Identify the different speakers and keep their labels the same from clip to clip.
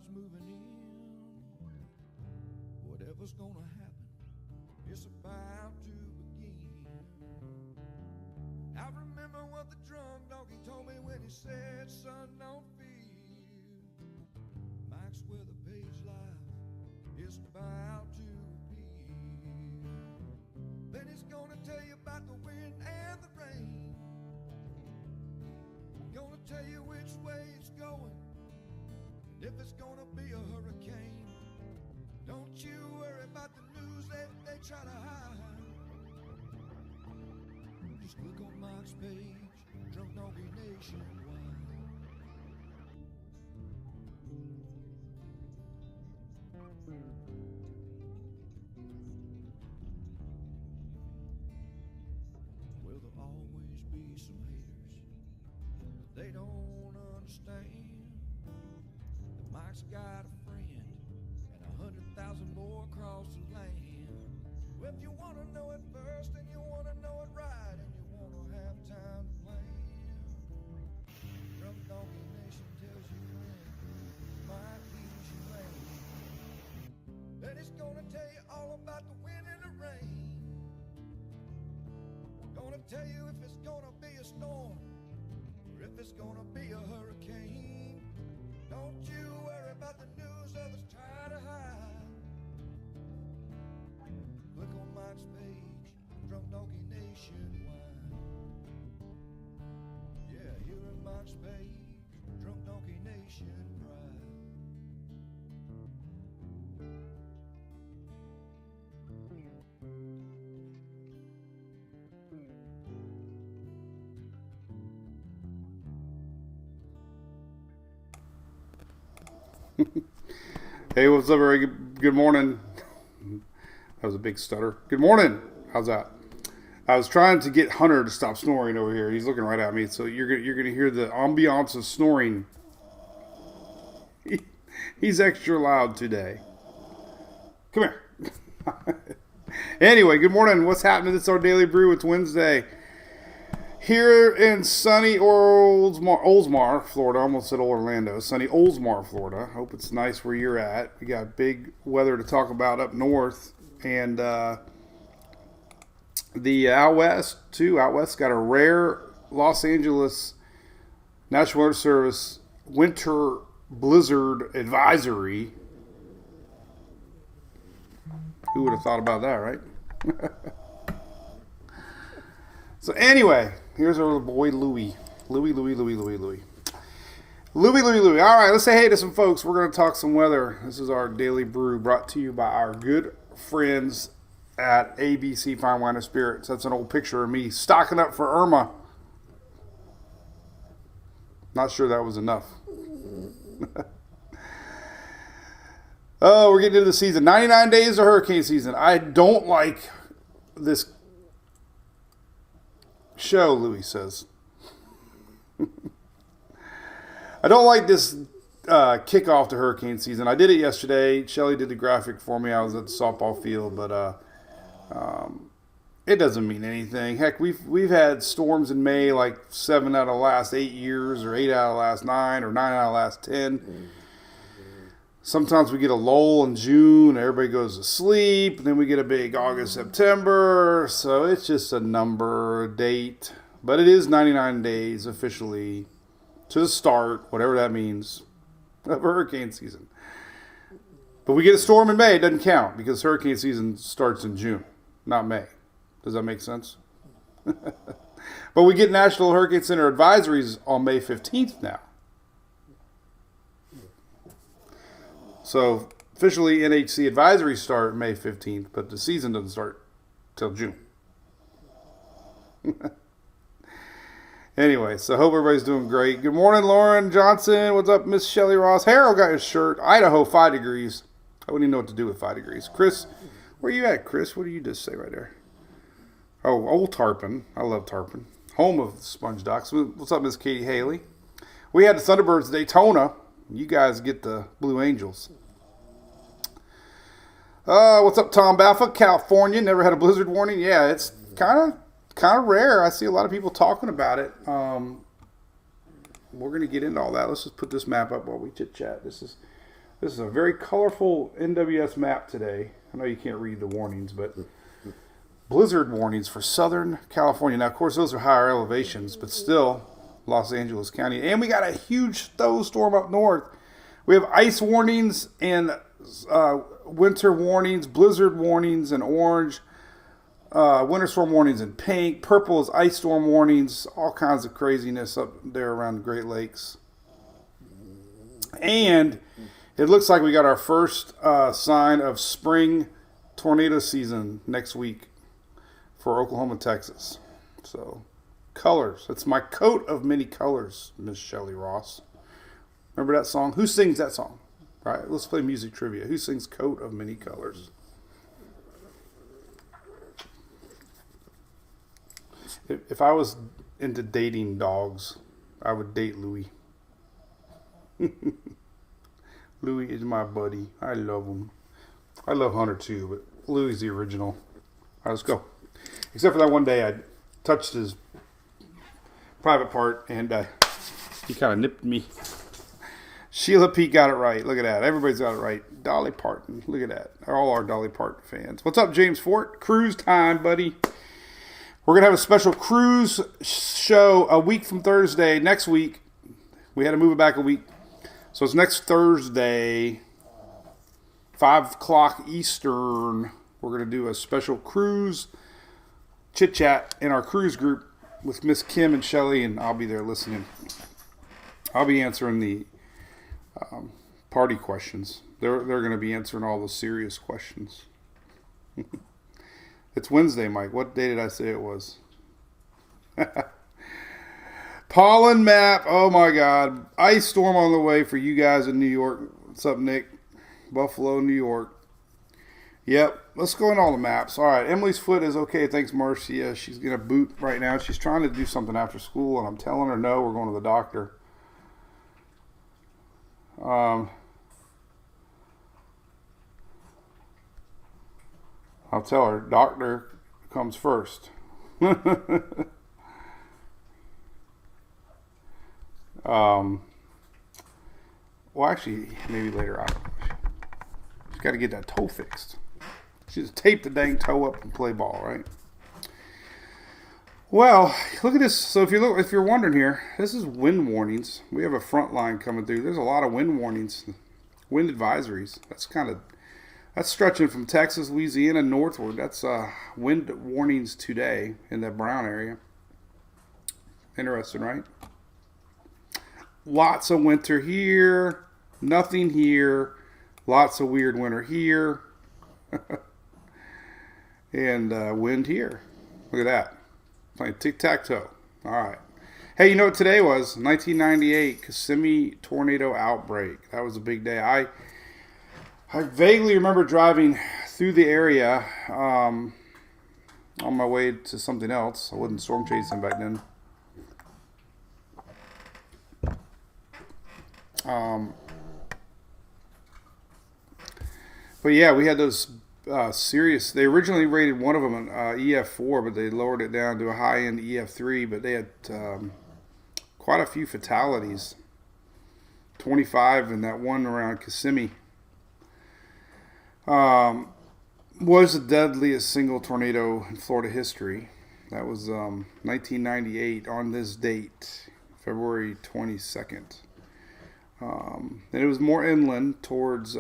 Speaker 1: clouds moving in. Whatever's gonna happen, it's about to begin. I remember what the drunk donkey told me when he said, son, don't fear. Mike's where the page life is about to appear. Then he's gonna tell you about the wind and the rain. Gonna tell you which way it's going, and if it's gonna be a hurricane. Don't you worry about the news they try to hide. Just click on Mike's page, Drunk Donkey Nationwide. Well, there'll always be some haters, but they don't understand that Mike's got a friend and 100,000 more across the land. Well, if you want to know it first and you want to know it right and you want to have time to plan, Drunk Donkey Nation tells you when Mike leaves you rain. Then he's gonna tell you all about the wind and the rain. Gonna tell you if it's gonna be a storm or if it's gonna be a hurricane. Don't you worry about the news others try to hide. Click on Mike's page, Drunk Donkey Nationwide. Yeah, here in Mike's page, Drunk Donkey Nation pride.
Speaker 2: Hey, what's up, everybody? Good morning. That was a big stutter. Good morning. How's that? I was trying to get Hunter to stop snoring over here. He's looking right at me, so you're gonna hear the ambiance of snoring. He's extra loud today. Come here. Anyway, good morning. What's happening? It's our Daily Brew. It's Wednesday. Here in sunny Oldsmar, Florida. I almost said Orlando. Sunny Oldsmar, Florida. Hope it's nice where you're at. We got big weather to talk about up north. And the out west, too. Out west got a rare Los Angeles National Weather Service winter blizzard advisory. Who would have thought about that, right? So anyway, here's our little boy Louie. Louie. All right, let's say hey to some folks. We're going to talk some weather. This is our Daily Brew brought to you by our good friends at ABC Fine Wine and Spirits. That's an old picture of me stocking up for Irma. Not sure that was enough. Oh, we're getting into the season. 99 days of hurricane season. I don't like this show, Louis says. I don't like this kickoff to hurricane season. I did it yesterday. Shelly did the graphic for me. I was at the softball field, but it doesn't mean anything. Heck, we've had storms in May like 7 out of the last 8 years, or 8 out of the last 9, or 9 out of the last 10. Sometimes we get a lull in June, everybody goes to sleep, and then we get a big August, September, so it's just a number, a date. But it is 99 days officially to the start, whatever that means, of hurricane season. But we get a storm in May, it doesn't count, because hurricane season starts in June, not May. Does that make sense? But we get National Hurricane Center advisories on May 15th now. So, officially, NHC advisories start May 15th, but the season doesn't start till June. Anyway, so hope everybody's doing great. Good morning, Lauren Johnson. What's up, Miss Shelley Ross? Harold got his shirt. Idaho, 5 degrees. I wouldn't even know what to do with 5 degrees. Chris, where you at, Chris? What did you just say right there? Oh, old Tarpon. I love Tarpon. Home of Sponge Docks. What's up, Miss Katie Haley? We had the Thunderbirds Daytona. You guys get the Blue Angels. What's up, Tom Baffa? California, never had a blizzard warning. Yeah, it's kind of rare. I see a lot of people talking about it. We're going to get into all that. Let's just put this map up while we chit-chat. This is This is a very colorful NWS map today. I know you can't read the warnings, but blizzard warnings for Southern California. Now, of course, those are higher elevations, but still Los Angeles County. And we got a huge snowstorm up north. We have ice warnings and winter warnings, blizzard warnings in orange, winter storm warnings in pink. Purple is ice storm warnings, all kinds of craziness up there around the Great Lakes. And it looks like we got our first sign of spring tornado season next week for Oklahoma, Texas. So, colors. It's my coat of many colors, Miss Shelley Ross. Remember that song? Who sings that song? All right, let's play music trivia. Who sings Coat of Many Colors? If I was into dating dogs, I would date Louie. Louie is my buddy. I love him. I love Hunter too, but Louie's the original. All right, let's go. Except for that one day I touched his private part and he kind of nipped me. Sheila Pete got it right. Look at that. Everybody's got it right. Dolly Parton. Look at that. All our Dolly Parton fans. What's up, James Fort? Cruise time, buddy. We're going to have a special cruise show a week from Thursday. Next week. We had to move it back a week. So it's next Thursday, 5 o'clock Eastern. We're going to do a special cruise chit-chat in our cruise group with Miss Kim and Shelley, and I'll be there listening. I'll be answering the party questions. They're going to be answering all the serious questions. It's Wednesday, Mike. What day did I say it was? Pollen map. Oh my God. Ice storm on the way for you guys in New York. What's up, Nick? Buffalo, New York. Yep. Let's go in all the maps. All right. Emily's foot is okay. Thanks, Marcia. She's going to boot right now. She's trying to do something after school, and I'm telling her no, we're going to the doctor. I'll tell her, doctor comes first. Well, actually, maybe later on. She's got to get that toe fixed. She just taped the dang toe up and play ball, right? Well, look at this. So if you're wondering here, this is wind warnings. We have a front line coming through. There's a lot of wind warnings, wind advisories. That's stretching from Texas, Louisiana northward. That's wind warnings today in that Brown area. Interesting, right? Lots of winter here, nothing here. Lots of weird winter here, and wind here. Look at that. Playing tic-tac-toe. All right. Hey, you know what today was? 1998 Kissimmee tornado outbreak. That was a big day. I vaguely remember driving through the area on my way to something else. I wasn't storm chasing back then. But yeah, we had those serious. They originally rated one of them an EF4, but they lowered it down to a high-end EF3. But they had quite a few fatalities. 25 in that one around Kissimmee. Was the deadliest single tornado in Florida history. That was 1998 on this date, February 22nd. And it was more inland towards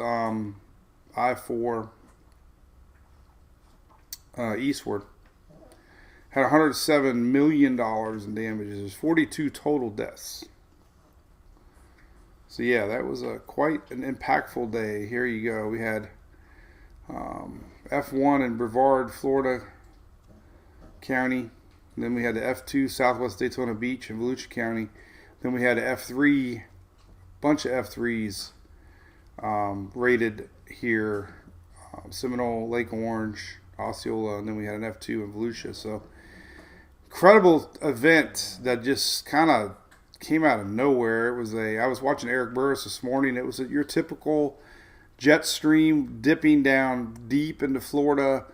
Speaker 2: I-4 eastward. Had $107 million in damages. There's 42 total deaths. So yeah, that was quite an impactful day. Here you go. We had F1 in Brevard, Florida County. And then we had the F2 Southwest Daytona Beach in Volusia County. Then we had the F3, bunch of F3s rated here. Seminole, Lake Orange, Osceola, and then we had an F2 in Volusia. So incredible event that just kind of came out of nowhere. I was watching Eric Burris this morning. It was your typical jet stream dipping down deep into Florida.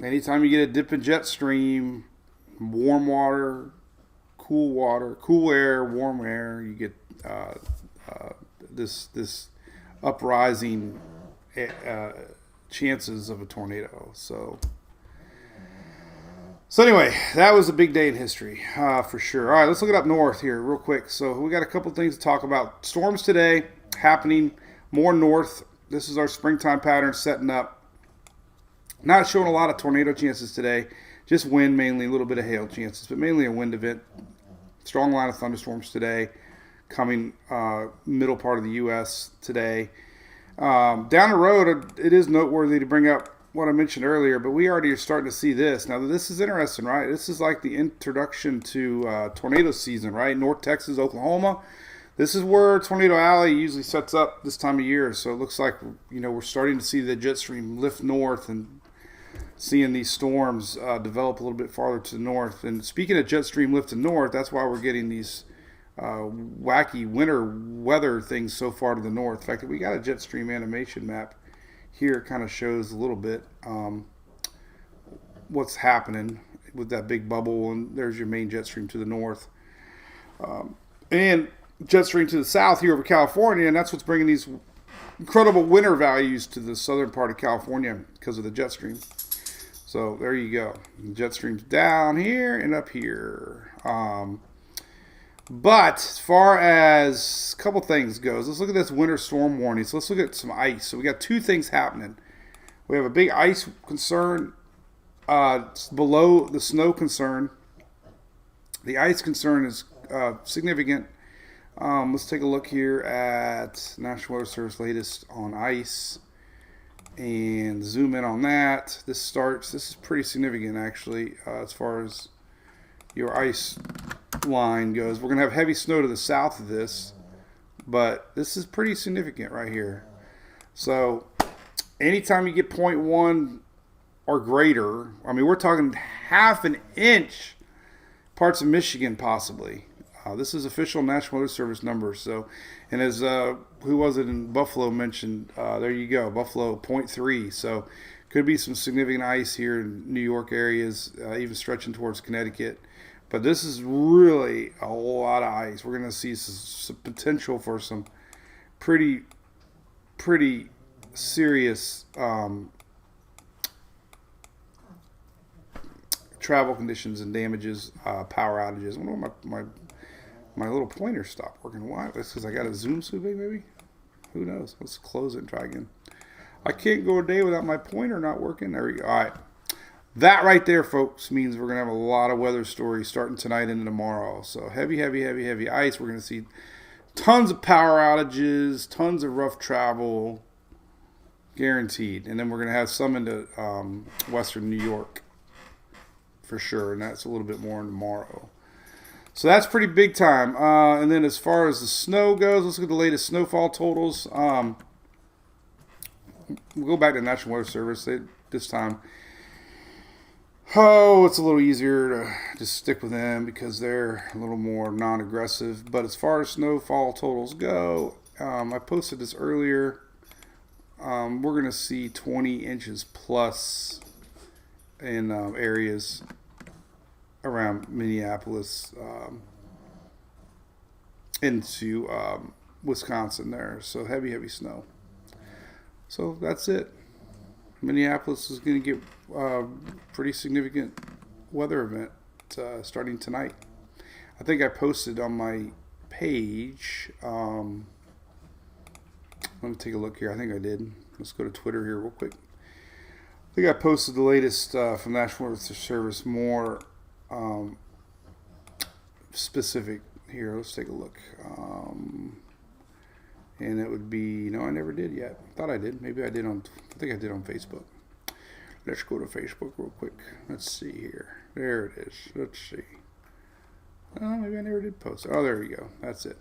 Speaker 2: Anytime you get a dip in jet stream, warm water, cool air, warm air, you get this uprising chances of a tornado. So anyway, that was a big day in history, for sure. All right, let's look it up north here real quick. So we got a couple things to talk about. Storms today happening more north. This is our springtime pattern setting up. Not showing a lot of tornado chances today. Just wind mainly, a little bit of hail chances, but mainly a wind event. Strong line of thunderstorms today coming middle part of the U.S. today. Down the road, it is noteworthy to bring up what I mentioned earlier, but we already are starting to see this. Now, this is interesting, right? This is like the introduction to tornado season, right? North Texas, Oklahoma. This is where Tornado Alley usually sets up this time of year. So it looks like, we're starting to see the jet stream lift north and seeing these storms develop a little bit farther to the north. And speaking of jet stream lifting north, that's why we're getting these wacky winter weather things so far to the north. In fact, we got a jet stream animation map here. It kind of shows a little bit what's happening with that big bubble, and there's your main jet stream to the north. And jet stream to the south here over California, and that's what's bringing these incredible winter values to the southern part of California because of the jet stream. So there you go. The jet stream's down here and up here. But as far as a couple things goes, let's look at this winter storm warning. So let's look at some ice. So we got two things happening. We have a big ice concern below the snow concern. The ice concern is significant. Let's take a look here at National Weather Service latest on ice and zoom in on that. This is pretty significant actually as far as your ice line goes. We're going to have heavy snow to the south of this, but this is pretty significant right here. So anytime you get 0.1 or greater, I mean, we're talking half an inch, parts of Michigan possibly. This is official National Weather Service numbers. So, and as who was it in Buffalo mentioned, there you go, Buffalo 0.3. So could be some significant ice here in New York areas, even stretching towards Connecticut. But this is really a lot of ice. We're going to see some potential for some pretty serious travel conditions and damages, power outages. I wonder why my little pointer stopped working. Why? That's because I got a zoom so big, maybe? Who knows? Let's close it and try again. I can't go a day without my pointer not working. There we go. All right. That right there, folks, means we're going to have a lot of weather stories starting tonight into tomorrow. So heavy ice. We're going to see tons of power outages, tons of rough travel, guaranteed. And then we're going to have some into western New York for sure. And that's a little bit more tomorrow. So that's pretty big time. And then as far as the snow goes, let's look at the latest snowfall totals. We'll go back to the National Weather Service this time. Oh, it's a little easier to just stick with them because they're a little more non-aggressive. But as far as snowfall totals go, I posted this earlier. We're going to see 20 inches plus in areas around Minneapolis into Wisconsin there. So heavy snow. So that's it. Minneapolis is going to get pretty significant weather event starting tonight. I think I posted on my page. Let me take a look here. I think I did. Let's go to Twitter here real quick. I think I posted the latest from National Weather Service, more specific here. Let's take a look. And it would be, no, I never did yet. Thought I did. Maybe I did I think I did on Facebook. Let's go to Facebook real quick. Let's see here. There it is. Let's see. Oh, maybe I never did post. Oh, there you go. That's it.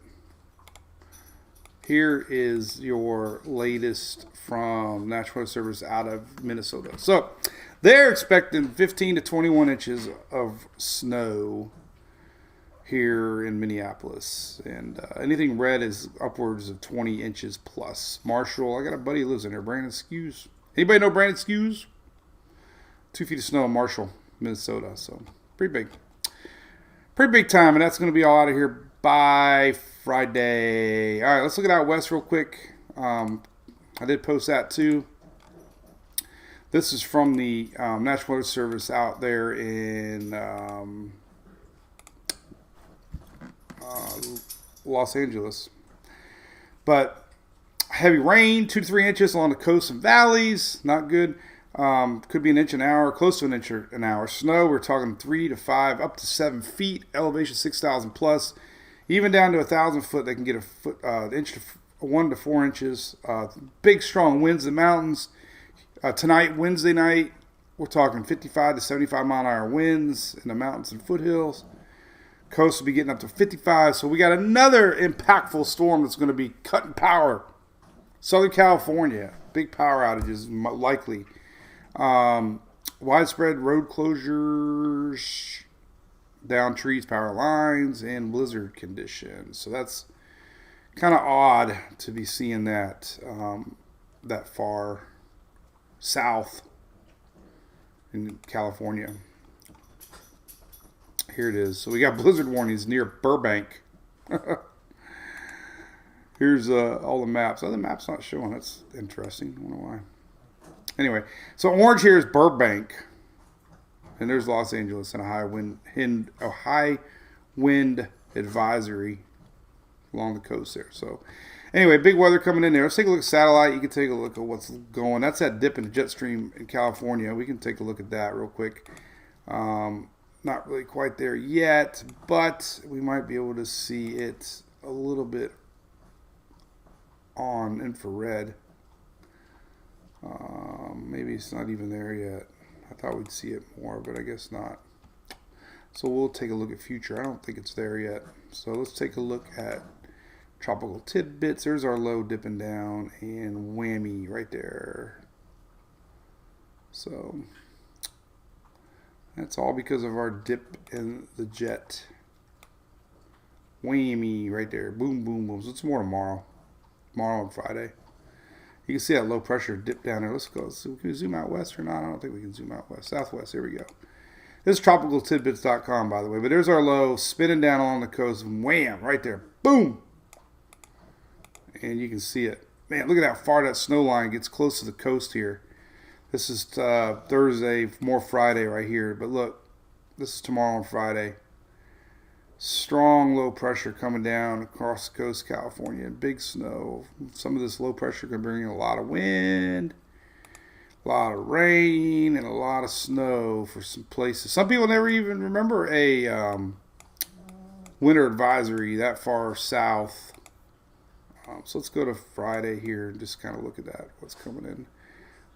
Speaker 2: Here is your latest from National Weather Service out of Minnesota. So they're expecting 15 to 21 inches of snow here in Minneapolis, and anything red is upwards of 20 inches plus. Marshall, I got a buddy who lives in there, Brandon Skews. Anybody know Brandon Skews? 2 feet of snow in Marshall, Minnesota. So pretty big time, and that's going to be all out of here by Friday. All right, let's look at out west real quick. I did post that too. This is from the National Weather Service out there in Los Angeles. But heavy rain, 2 to 3 inches along the coasts and valleys. Not good. Could be an inch an hour, close to an inch an hour. Snow, we're talking 3 to 5, up to 7 feet. Elevation 6,000 plus. Even down to 1,000 foot, they can get a foot, inch to 1 to 4 inches. Big strong winds in the mountains. Tonight, Wednesday night, we're talking 55 to 75 mile an hour winds in the mountains and foothills. Coast will be getting up to 55. So we got another impactful storm that's going to be cutting power. Southern California, big power outages likely. Widespread road closures, down trees, power lines, and blizzard conditions. So that's kind of odd to be seeing that that far south in California. Here it is. So we got blizzard warnings near Burbank. Here's all the maps. Oh, the map's not showing. That's interesting. I don't know why. Anyway, so orange here is Burbank, and there's Los Angeles and a high wind advisory along the coast there. So anyway, big weather coming in there. Let's take a look at satellite. You can take a look at what's going. That's that dip in the jet stream in California. We can take a look at that real quick. Not really quite there yet, but we might be able to see it a little bit on infrared. Maybe it's not even there yet. I thought we'd see it more, but I guess not. So we'll take a look at future. I don't think it's there yet. So let's take a look at tropical tidbits. There's our low dipping down and whammy right there. So that's all because of our dip in the jet. Whammy right there. Boom, boom, boom. So it's more tomorrow. Tomorrow and Friday. You can see that low pressure dip down there. Let's go. So can we zoom out west or not? I don't think we can zoom out west. Southwest. Here we go. This is tropicaltidbits.com, by the way. But there's our low spinning down along the coast. Wham! Right there. Boom! And you can see it. Man, look at how far that snow line gets close to the coast here. This is Thursday, more Friday right here. But look, this is tomorrow and Friday. Strong low pressure coming down across the coast of California. Big snow. Some of this low pressure can bring in a lot of wind, a lot of rain, and a lot of snow for some places. Some people never even remember a winter advisory that far south. So let's go to Friday here and just kind of look at that. What's coming in.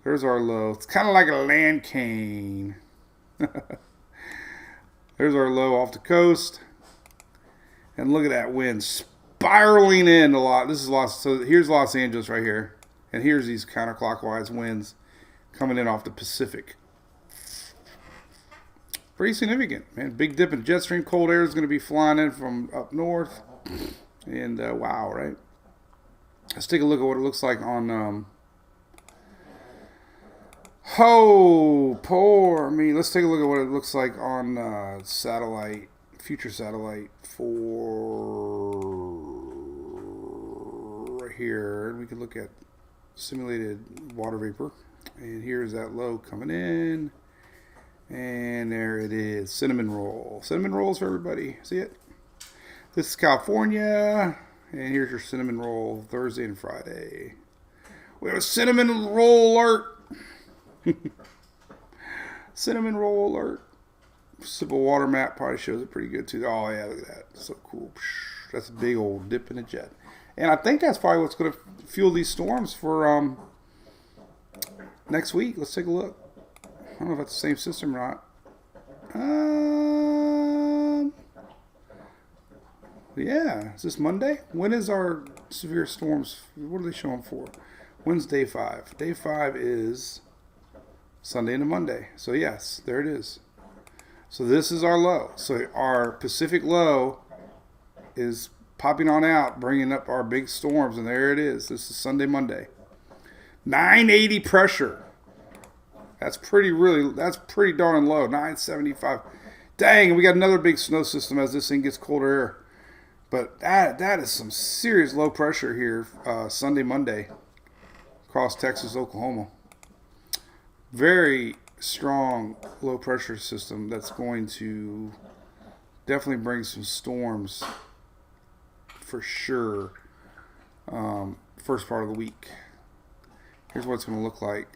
Speaker 2: There's our low. It's kind of like a land cane. There's our low off the coast. And look at that wind spiraling in a lot. This is so here's Los Angeles right here. And here's these counterclockwise winds coming in off the Pacific. Pretty significant, man. Big dip in jet stream. Cold air is going to be flying in from up north. And wow, right? Let's take a look at what it looks like on poor me. Let's take a look at what it looks like on satellite, future satellite for right here. We can look at simulated water vapor. And here's that low coming in. And there it is. Cinnamon roll. Cinnamon rolls for everybody. See it? This is California. And here's your cinnamon roll Thursday and Friday. We have a cinnamon roll alert. Cinnamon roll alert. Simple water map probably shows it pretty good too. Oh yeah, look at that. So cool. That's a big old dip in a jet. And I think that's probably what's going to fuel these storms for next week. Let's take a look. I don't know if that's the same system or not. Yeah, is this Monday? When is our severe storms? What are they showing for? When's day 5? Day 5 is Sunday into Monday. So yes, there it is. So this is our low. So our Pacific low is popping on out, bringing up our big storms, and there it is. This is Sunday, Monday. 980 pressure. That's pretty darn low. 975. Dang, we got another big snow system as this thing gets colder air. But that is some serious low pressure here Sunday, Monday. across Texas, Oklahoma. Very strong low pressure system that's going to definitely bring some storms for sure. First part of the week. Here's what it's going to look like.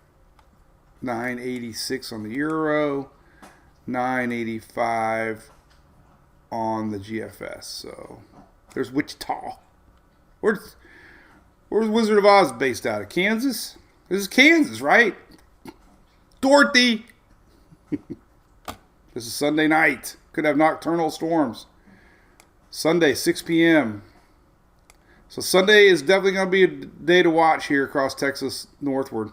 Speaker 2: 986 on the Euro, 985 on the GFS. So there's Wichita. Where's Wizard of Oz based out of? Kansas? This is Kansas, right? Dorothy. This is Sunday night. Could have nocturnal storms. Sunday, 6 p.m. So Sunday is definitely going to be a day to watch here across Texas northward.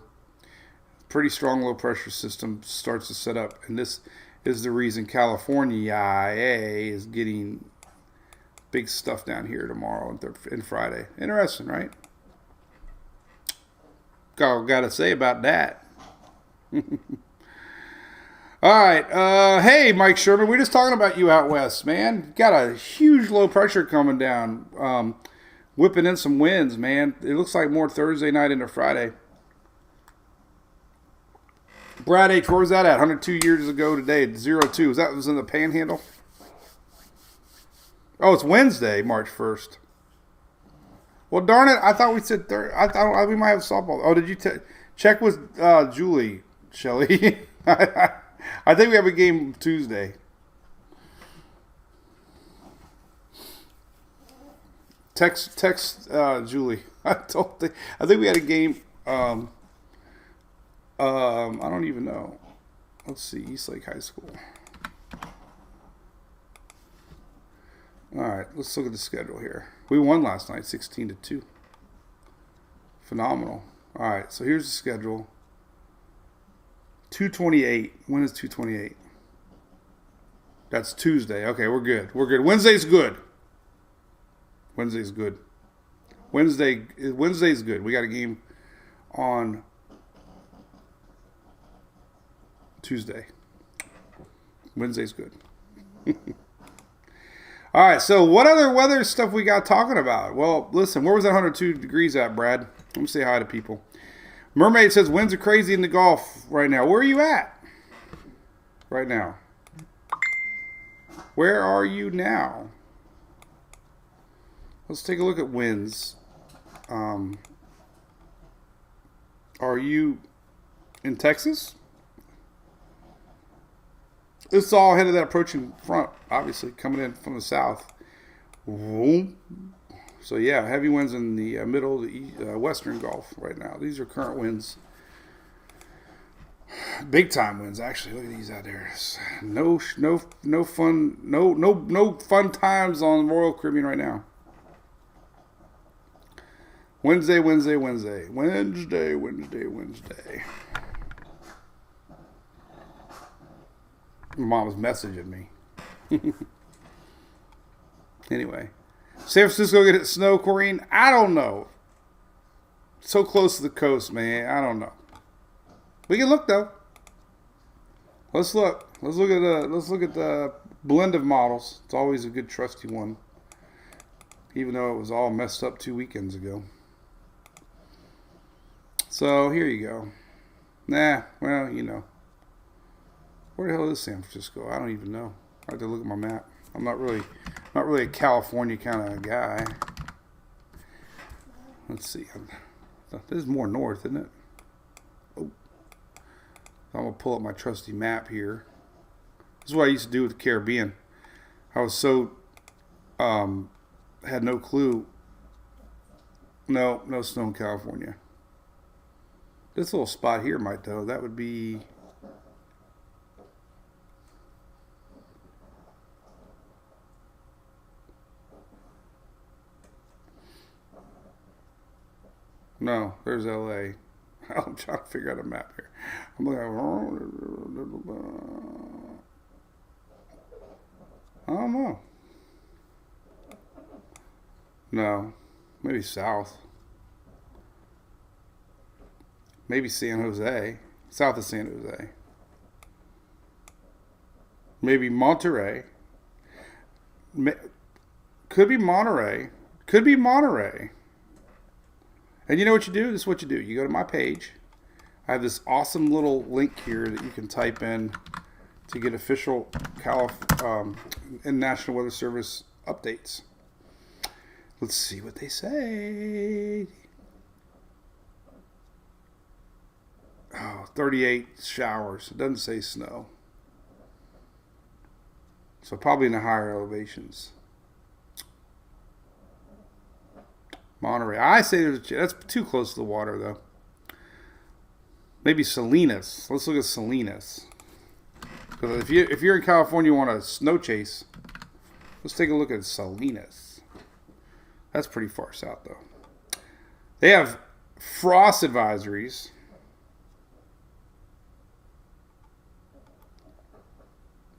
Speaker 2: Pretty strong low pressure system starts to set up. And this is the reason California is getting big stuff down here tomorrow and Friday. Interesting, right? Got to say about that. All right. Hey, Mike Sherman, we're just talking about you out west, man. Got a huge low pressure coming down. Whipping in some winds, man. It looks like more Thursday night into Friday. Brad H., where was that at? 102 years ago today, 02. Was in the Panhandle? Oh, it's Wednesday, March 1st. Well, darn it, I thought we said I thought we might have softball. Oh, did you check with Julie, Shelley? I think we have a game Tuesday. Text Julie. I think we had a game. I don't even know. Let's see, Eastlake High School. All right, let's look at the schedule here. We won last night, 16-2. Phenomenal. All right, so here's the schedule. 228. When is 228? That's Tuesday. Okay, we're good. We're good. Wednesday's good. Wednesday's good. Wednesday's good. We got a game on Tuesday. Wednesday's good. All right, so what other weather stuff we got talking about? Well, listen, where was that 102 degrees at, Brad? Let me say hi to people. Mermaid says winds are crazy in the Gulf right now. Where are you at right now? Where are you now? Let's take a look at winds. Are you in Texas? This is all ahead of that approaching front, obviously, coming in from the south. So, yeah, heavy winds in the middle of the western Gulf right now. These are current winds. Big time winds, actually. Look at these out there. No fun times on Royal Caribbean right now. Wednesday. My mom was messaging me. Anyway. San Francisco get it snow, Corrine? I don't know. So close to the coast, man. I don't know. We can look though. Let's look. Let's look at the blend of models. It's always a good trusty one. Even though it was all messed up 2 weekends ago. So here you go. Nah, well, you know. Where the hell is San Francisco? I don't even know. I have to look at my map. I'm not really a California kind of guy. Let's see. This is more north, isn't it? Oh. I'm going to pull up my trusty map here. This is what I used to do with the Caribbean. I was so, had no clue. No snow in California. This little spot here might, though. That would be... No, there's LA. I'm trying to figure out a map here. I'm looking at... I don't know. No. Maybe south. Maybe San Jose. South of San Jose. Maybe Monterey. Could be Monterey. And you know what you do? This is what you do. You go to my page. I have this awesome little link here that you can type in to get official and National Weather Service updates. Let's see what they say. Oh, 38 showers. It doesn't say snow. So probably in the higher elevations. Monterey. I say that's too close to the water, though. Maybe Salinas. Let's look at Salinas. Because if you're in California, you want a snow chase, let's take a look at Salinas. That's pretty far south, though. They have frost advisories.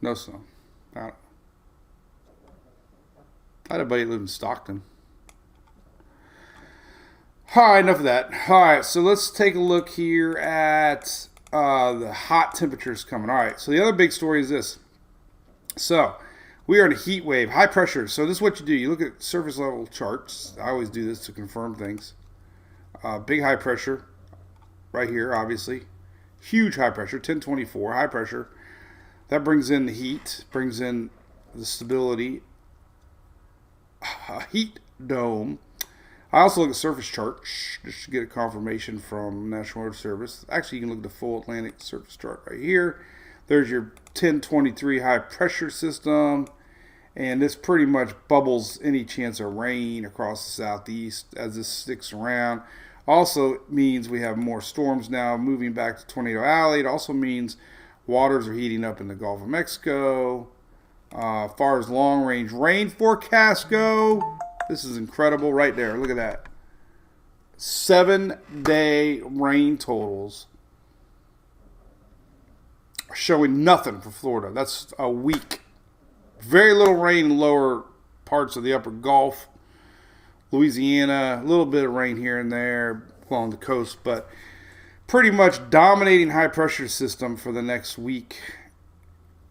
Speaker 2: No snow. I had a buddy that lived in Stockton. All right, enough of that. All right, so let's take a look here at the hot temperatures coming. All right, so the other big story is this. So we are in a heat wave, high pressure. So this is what you do. You look at surface level charts. I always do this to confirm things. Big high pressure right here, obviously. Huge high pressure, 1024, high pressure. That brings in the heat, brings in the stability. Heat dome. I also look at surface charts just to get a confirmation from National Weather Service. Actually, you can look at the full Atlantic surface chart right here. There's your 1023 high pressure system. And this pretty much bubbles any chance of rain across the southeast as this sticks around. Also means we have more storms now moving back to Tornado Alley. It also means waters are heating up in the Gulf of Mexico. As far as long-range rain forecasts go, this is incredible right there. Look at that. 7-day rain totals are showing nothing for Florida. That's a week. Very little rain in lower parts of the upper Gulf. Louisiana, a little bit of rain here and there along the coast, but pretty much dominating high pressure system for the next week.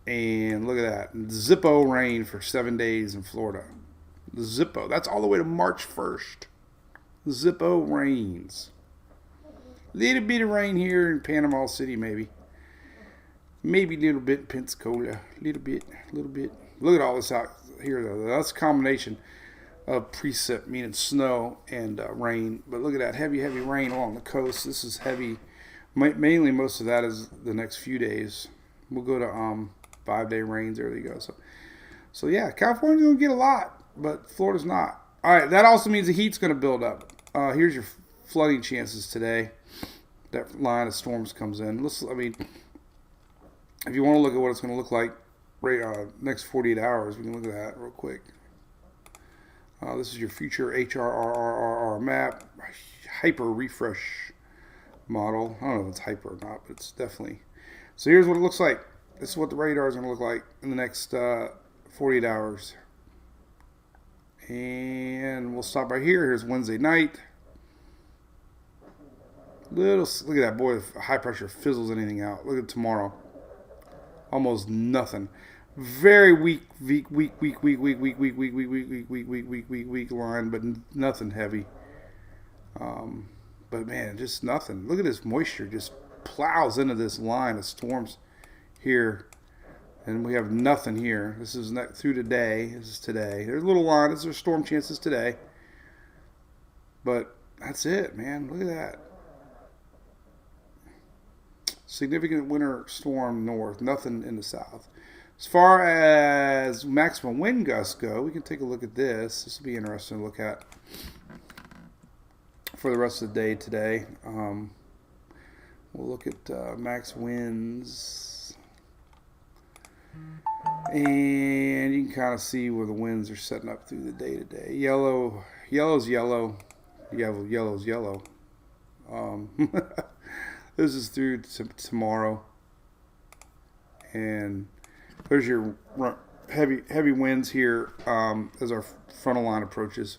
Speaker 2: And look at that. Zippo rain for 7 days in Florida. Zippo. That's all the way to March 1st. Zippo rains. Little bit of rain here in Panama City, maybe. Maybe a little bit in Pensacola. Little bit. Look at all this out here, though. That's a combination of precip, meaning snow, and rain. But look at that. Heavy rain along the coast. This is heavy. Mainly, most of that is the next few days. We'll go to 5-day rains. There you go. So yeah, California's going to get a lot, but Florida's not. All right, that also means the heat's going to build up. Here's your flooding chances today. That line of storms comes in. If you want to look at what it's going to look like next 48 hours, we can look at that real quick. This is your future HRRRR map, hyper refresh model. I don't know if it's hyper or not, but it's definitely. So here's what it looks like. This is what the radar is going to look like in the next 48 hours. And we'll stop right here. Here's Wednesday night. Look at that, boy. If high pressure fizzles anything out. Look at tomorrow. Almost nothing. Very weak line, but nothing heavy. But man, just nothing. Look at this moisture just plows into this line of storms here, and we have nothing here. This is through today. This is today. There's a little line. There's storm chances today, but that's it, man. Look at that. Significant winter storm north. Nothing in the south. As far as maximum wind gusts go, we can take a look at this. This will be interesting to look at for the rest of the day today. We'll look at max winds. And you can kind of see where the winds are setting up through the day today. Yellow's yellow. Yellow's yellow. This is through tomorrow. And there's your heavy winds here as our frontal line approaches.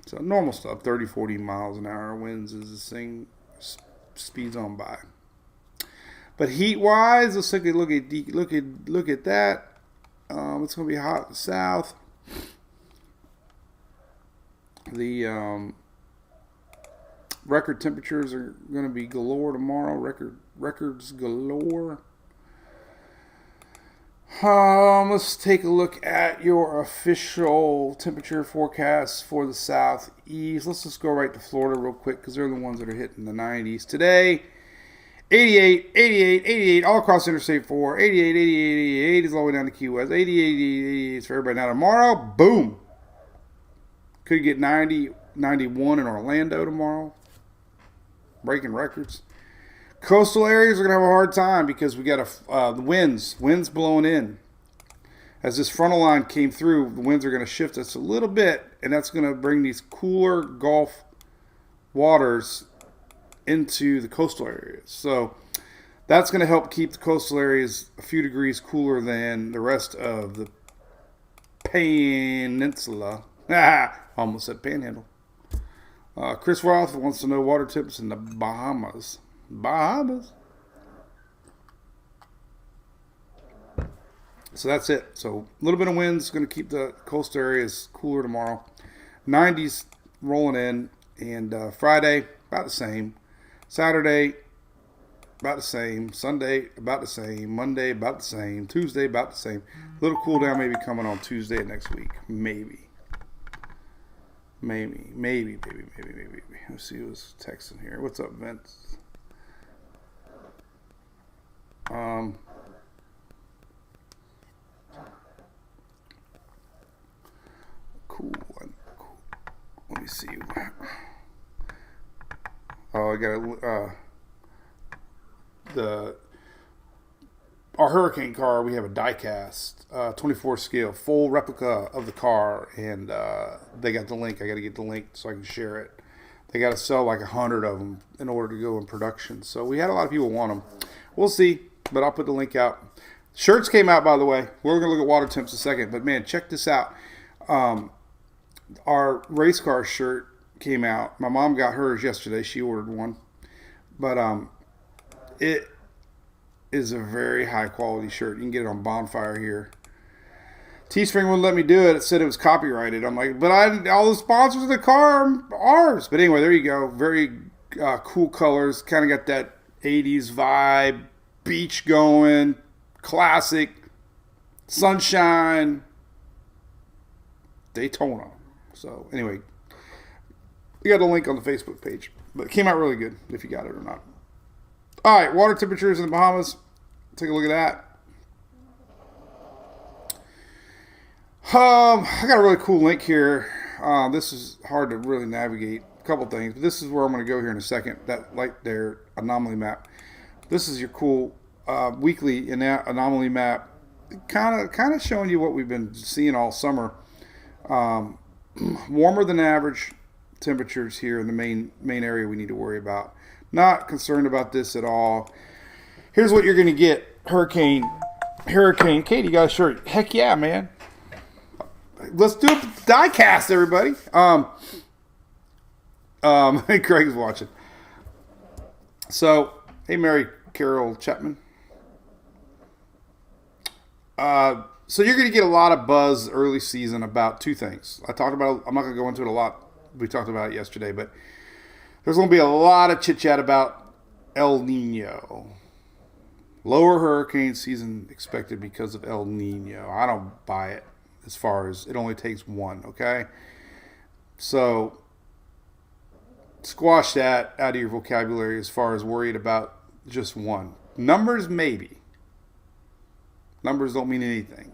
Speaker 2: So normal stuff, 30, 40 miles an hour winds as this thing speeds on by. But heat-wise, let's take a look at that. It's going to be hot in the south. Record temperatures are going to be galore tomorrow. Records galore. Let's take a look at your official temperature forecast for the southeast. Let's just go right to Florida real quick because they're the ones that are hitting the 90s. Today, 88, 88, 88 all across Interstate 4. 88, 88, 88 is all the way down to Key West. 88, 88, 88 is for everybody. Now tomorrow, boom. Could get 90, 91 in Orlando tomorrow. Breaking records. Coastal areas are going to have a hard time because we got the winds blowing in. As this frontal line came through, the winds are going to shift us a little bit, and that's going to bring these cooler Gulf waters into the coastal areas. So that's going to help keep the coastal areas a few degrees cooler than the rest of the peninsula. Almost said panhandle. Chris Roth wants to know water temps in the Bahamas. So that's it. So a little bit of winds going to keep the coastal areas cooler tomorrow. 90s rolling in, and Friday about the same. Saturday about the same. Sunday about the same. Monday about the same. Tuesday about the same. A little cool down maybe coming on Tuesday of next week. Maybe. Let's see who's texting here. What's up, Vince? Cool. Let me see. Oh, I got our hurricane car. We have a die-cast 24 scale full replica of the car, and they got the link. I got to get the link so I can share it. They got to sell like 100 of them in order to go in production. So we had a lot of people want them. We'll see, but I'll put the link out. Shirts came out, by the way. We're going to look at water temps in a second, but man, check this out. Our race car shirt came out. My mom got hers yesterday. She ordered one, but it is a very high quality shirt. You can get it on Bonfire here. Teespring wouldn't let me do it. It said it was copyrighted. I'm like, but all the sponsors of the car are ours. But anyway, there you go. Very cool colors. Kind of got that 80s vibe. Beach going. Classic. Sunshine. Daytona. So anyway, we got a link on the Facebook page. But it came out really good if you got it or not. All right, water temperatures in the Bahamas. Take a look at that. I got a really cool link here. This is hard to really navigate. A couple things, but this is where I'm going to go here in a second. That light there, anomaly map. This is your cool weekly anomaly map. Kind of showing you what we've been seeing all summer. Warmer than average temperatures here in the main area we need to worry about. Not concerned about this at all. Here's what you're going to get. Hurricane. Katie, you got a shirt. Heck yeah, man. Let's do a die cast, everybody. Craig's watching. So, hey, Mary Carol Chapman. So you're going to get a lot of buzz early season about two things. I'm not going to go into it a lot. We talked about it yesterday, but there's going to be a lot of chit-chat about El Nino. Lower hurricane season expected because of El Nino. I don't buy it as far as it only takes one, okay? So squash that out of your vocabulary as far as worried about just one. Numbers, maybe. Numbers don't mean anything.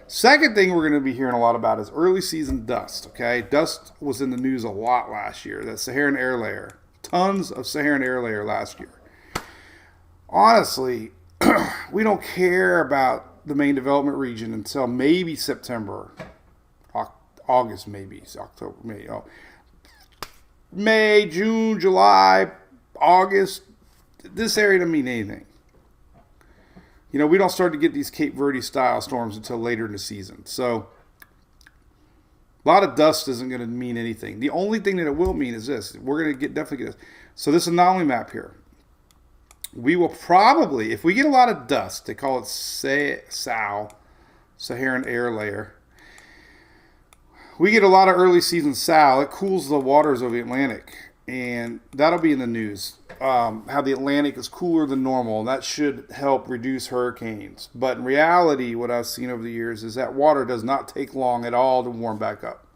Speaker 2: Second thing we're going to be hearing a lot about is early season dust, okay? Dust was in the news a lot last year. That Saharan air layer. Tons of Saharan air layer last year. Honestly, we don't care about the main development region until maybe September. August, maybe. October, maybe. May, June, July, August. This area doesn't mean anything. You know, we don't start to get these Cape Verde style storms until later in the season. So a lot of dust isn't going to mean anything. The only thing that it will mean is this. We're going to definitely get this. So this anomaly map here. We will probably, if we get a lot of dust, they call it SAL, Saharan air layer. We get a lot of early season SAL. It cools the waters of the Atlantic. and that'll be in the news. How the Atlantic is cooler than normal, and that should help reduce hurricanes. But in reality, what I've seen over the years is that water does not take long at all to warm back up.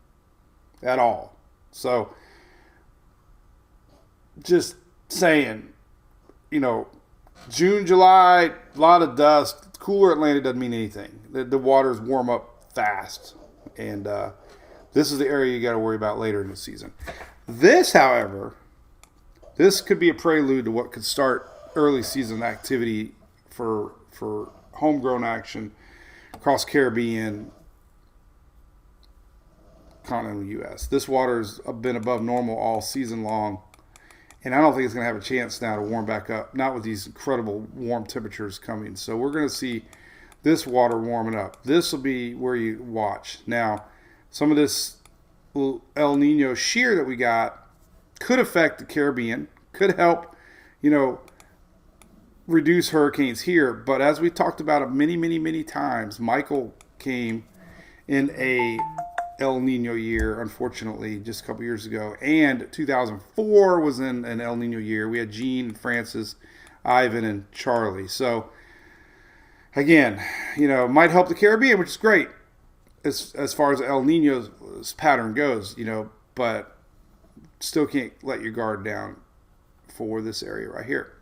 Speaker 2: At all. So, just saying, June, July, a lot of dust. Cooler Atlantic doesn't mean anything. The waters warm up fast. And this is the area you got to worry about later in the season. This, however, this could be a prelude to what could start early season activity for homegrown action across Caribbean, continental U.S. This water's been above normal all season long, and I don't think it's going to have a chance now to warm back up, not with these incredible warm temperatures coming. So we're going to see this water warming up. This will be where you watch. Now, some of this El Nino shear that we got could affect the Caribbean, could help, reduce hurricanes here. But as we talked about it many times, Michael came in a El Nino year, unfortunately, just a couple years ago. And 2004 was in an El Nino year. We had Gene, Francis, Ivan, and Charlie. So, again, might help the Caribbean, which is great as far as El Nino's pattern goes, but still can't let your guard down for this area right here.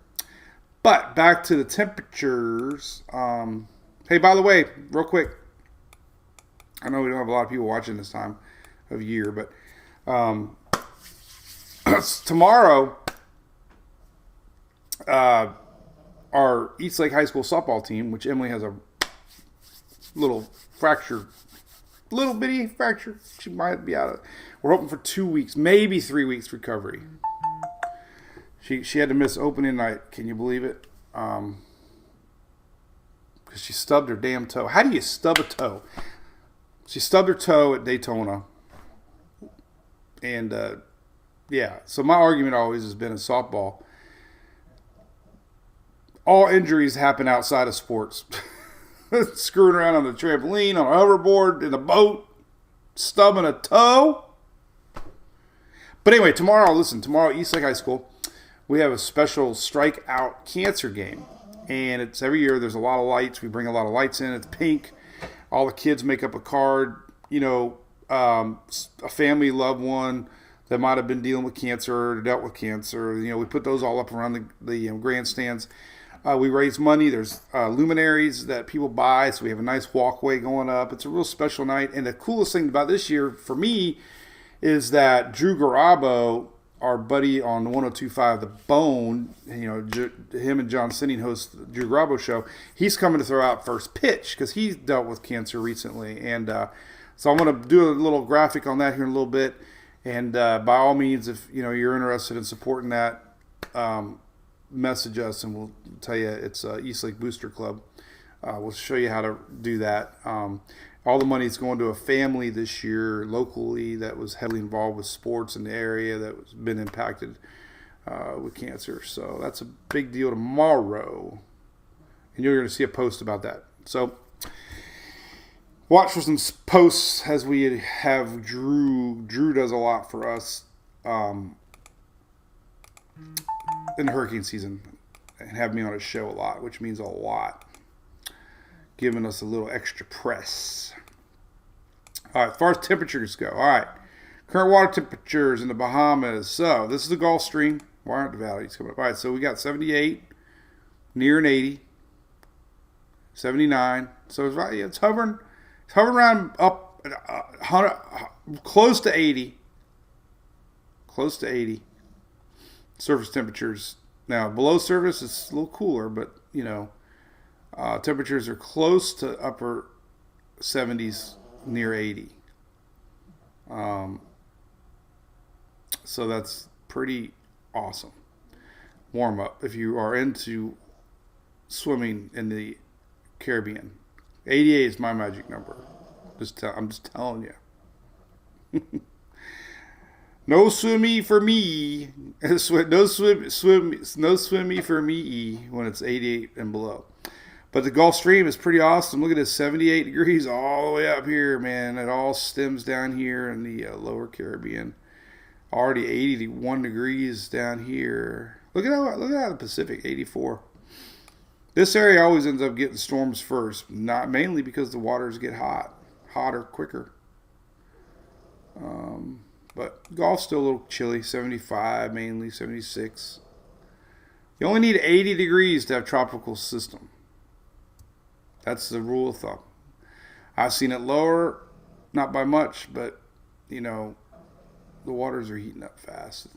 Speaker 2: But back to the temperatures. Hey, by the way, real quick, I know we don't have a lot of people watching this time of year, but tomorrow, our Eastlake High School softball team, which Emily has a little bitty fracture, she might be out of. We're hoping for 2 weeks, maybe 3 weeks recovery. She had to miss opening night. Can you believe it? Because she stubbed her damn toe. How do you stub a toe? She stubbed her toe at Daytona. And, so my argument always has been in softball, all injuries happen outside of sports. Screwing around on the trampoline, on a hoverboard, in a boat, stubbing a toe. But anyway, tomorrow, Eastlake High School, we have a special Strike Out Cancer game. And it's every year, there's a lot of lights. We bring a lot of lights in. It's pink. All the kids make up a card. A family loved one that might have been dealing with cancer or dealt with cancer. We put those all up around the grandstands. We raise money. There's luminaries that people buy, so we have a nice walkway going up. It's a real special night. And the coolest thing about this year for me is that Drew Garabo, our buddy on 102.5 The Bone, him and John Sinning host the Drew Garabo show, he's coming to throw out first pitch because he's dealt with cancer recently. And so I'm going to do a little graphic on that here in a little bit. And by all means, if you're interested in supporting that, message us and we'll tell you it's Eastlake Booster Club. We'll show you how to do that. All the money is going to a family this year locally that was heavily involved with sports in the area that was been impacted with cancer. So that's a big deal tomorrow. And you're going to see a post about that. So watch for some posts as we have Drew. Drew does a lot for us in the hurricane season and have me on his show a lot, which means a lot. Giving us a little extra press. All right, as far as temperatures go. All right, current water temperatures in the Bahamas. So this is the Gulf Stream. Why aren't the valleys coming up? All right, so we got 78, near an 80, 79. So it's hovering around up 100, close to 80. Close to 80. Surface temperatures. Now, below surface, it's a little cooler, but, temperatures are close to upper 70s, near 80. So that's pretty awesome. Warm up if you are into swimming in the Caribbean. 88 is my magic number. I'm just telling you. No swimmy for me. No swimmy for me when it's 88 and below. But the Gulf Stream is pretty awesome. Look at this, 78 degrees all the way up here, man. It all stems down here in the lower Caribbean. Already 81 degrees down here. Look at the Pacific, 84. This area always ends up getting storms first, not mainly because the waters get hotter quicker. But Gulf's still a little chilly, 75 mainly, 76. You only need 80 degrees to have tropical system. That's the rule of thumb. I've seen it lower, not by much, but the waters are heating up fast.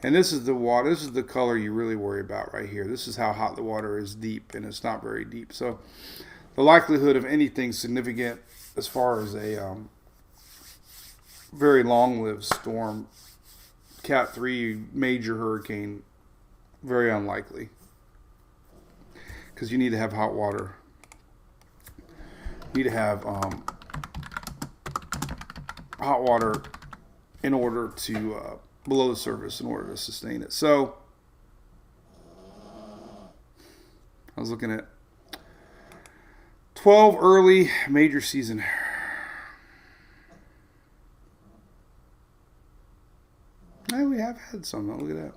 Speaker 2: And this is the water. This is the color you really worry about right here. This is how hot the water is deep, and it's not very deep. So the likelihood of anything significant as far as a very long-lived storm, Cat 3 major hurricane, very unlikely. Because you need to have hot water. You need to have hot water in order to below the surface in order to sustain it. So I was looking at 12 early major season. Yeah, we have had some. Look at that.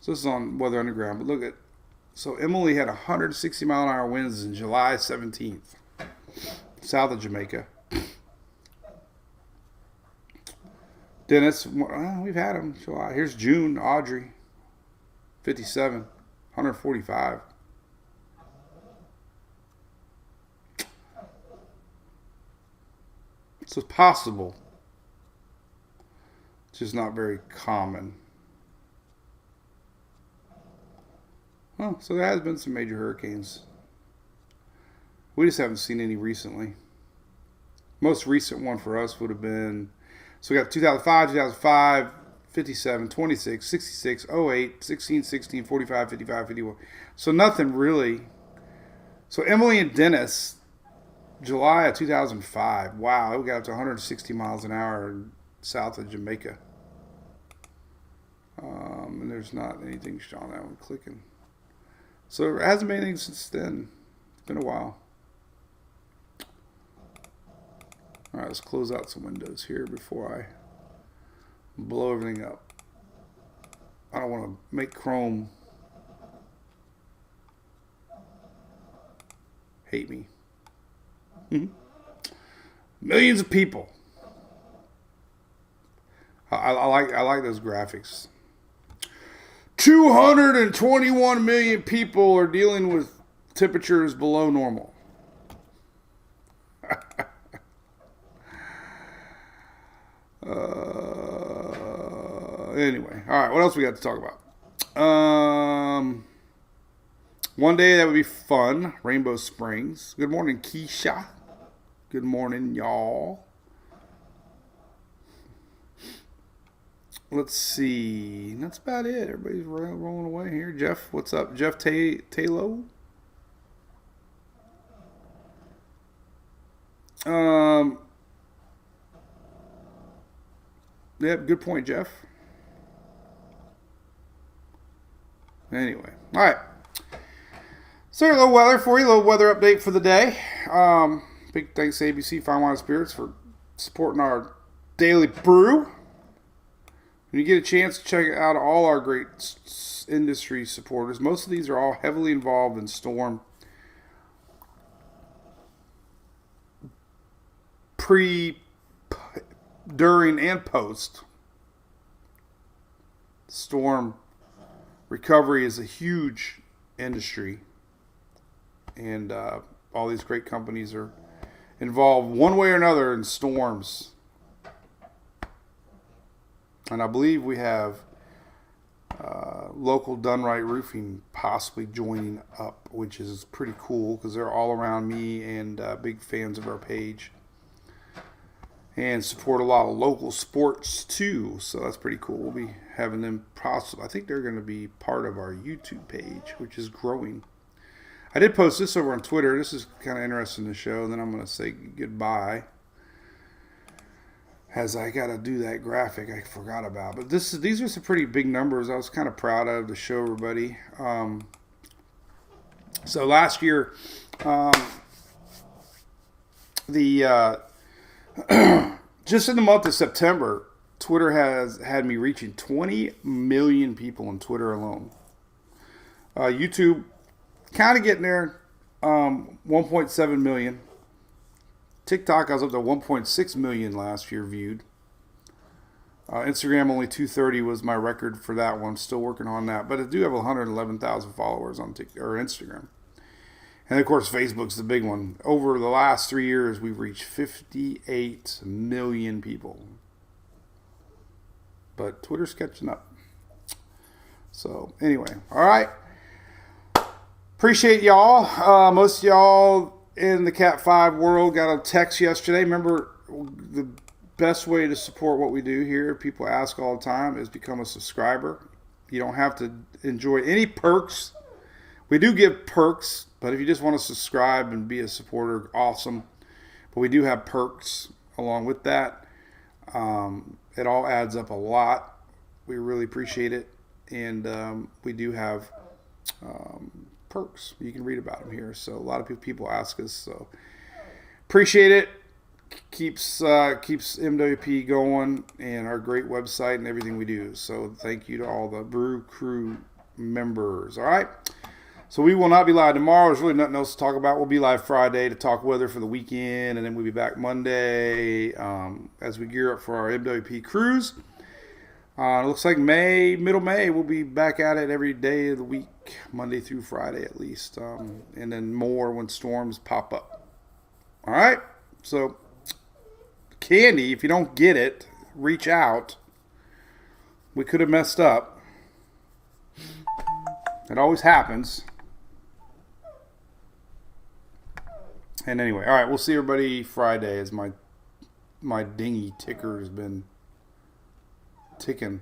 Speaker 2: So this is on Weather Underground, but look at, so Emily had 160 mile an hour winds in July 17th, south of Jamaica. Dennis, we've had them. July. Here's June, Audrey, 57, 145. So it's possible. It's just not very common. Well, so there has been some major hurricanes. We just haven't seen any recently. Most recent one for us would have been, so we got 2005, 57, 26, 66, 08, 16, 16, 45, 55, 51. So nothing really. So Emily and Dennis, July of 2005. Wow, we got up to 160 miles an hour south of Jamaica. And there's not anything on that one clicking. So there hasn't been anything since then. It's been a while. All right, let's close out some windows here before I blow everything up. I don't want to make Chrome hate me. Millions of people. I like those graphics. 221 million people are dealing with temperatures below normal. Anyway, all right. What else we got to talk about? One day that would be fun. Rainbow Springs. Good morning, Keisha. Good morning, y'all. Let's see. That's about it. Everybody's rolling away here. Jeff, what's up? Jeff Taylor. Yep, good point, Jeff. Anyway, all right. So a little weather for you, a little weather update for the day. Big thanks to ABC Fine Wine Spirits for supporting our daily brew. When you get a chance to check out all our great industry supporters, most of these are all heavily involved in storm during, and post. Storm recovery is a huge industry, and all these great companies are involved one way or another in storms. And I believe we have local Done Right Roofing possibly joining up, which is pretty cool because they're all around me and big fans of our page. And support a lot of local sports too, so that's pretty cool. We'll be having them possibly. I think they're going to be part of our YouTube page, which is growing. I did post this over on Twitter. This is kind of interesting to show. And then I'm going to say goodbye, as I got to do that graphic I forgot about. But these are some pretty big numbers I was kind of proud of to show everybody. So last year, just in the month of September, Twitter has had me reaching 20 million people on Twitter alone. YouTube, kind of getting there, 1.7 million. TikTok, I was up to 1.6 million last year viewed. Instagram, only 230 was my record for that one. Still working on that. But I do have 111,000 followers on Instagram. And, of course, Facebook's the big one. Over the last 3 years, we've reached 58 million people. But Twitter's catching up. So, anyway. All right. Appreciate y'all. Most of y'all in the Cat 5 world got a text yesterday. Remember, the best way to support what we do here, people ask all the time, is become a subscriber. You don't have to enjoy any perks. We do give perks, but if you just want to subscribe and be a supporter, awesome. But we do have perks along with that. It all adds up a lot. We really appreciate it. And we do have perks. You can read about them here. So a lot of people ask us. So appreciate it. Keeps MWP going and our great website and everything we do. So thank you to all the Brew Crew members. All right. So we will not be live tomorrow. There's really nothing else to talk about. We'll be live Friday to talk weather for the weekend, and then we'll be back Monday as we gear up for our MWP cruise. It looks like middle May, we'll be back at it every day of the week, Monday through Friday at least, and then more when storms pop up. All right? So, candy, if you don't get it, reach out. We could have messed up. It always happens. And anyway, all right, we'll see everybody Friday as my dinghy ticker has been ticking.